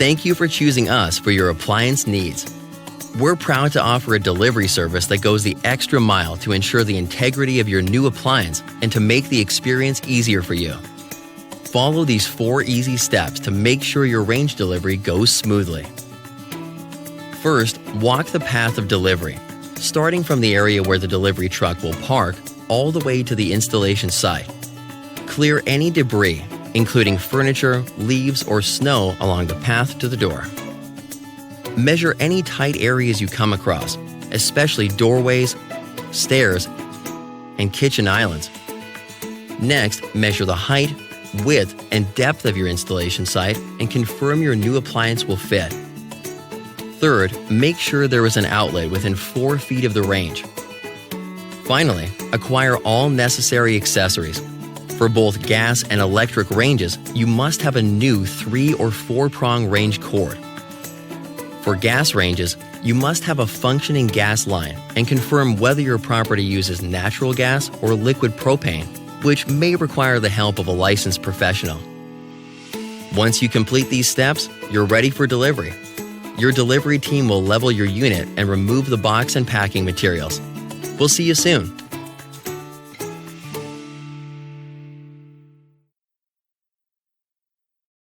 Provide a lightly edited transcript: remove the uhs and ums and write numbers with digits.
Thank you for choosing us for your appliance needs. We're proud to offer a delivery service that goes the extra mile to ensure the integrity of your new appliance and to make the experience easier for you. Follow these 4 easy steps to make sure your range delivery goes smoothly. First, walk the path of delivery, starting from the area where the delivery truck will park all the way to the installation site. Clear any debris, including furniture, leaves, or snow along the path to the door. Measure any tight areas you come across, especially doorways, stairs, and kitchen islands. Next, measure the height, width, and depth of your installation site and confirm your new appliance will fit. Third, make sure there is an outlet within 4 feet of the range. Finally, acquire all necessary accessories. For both gas and electric ranges, you must have a new 3 or 4-prong range cord. For gas ranges, you must have a functioning gas line and confirm whether your property uses natural gas or liquid propane, which may require the help of a licensed professional. Once you complete these steps, you're ready for delivery. Your delivery team will level your unit and remove the box and packing materials. We'll see you soon.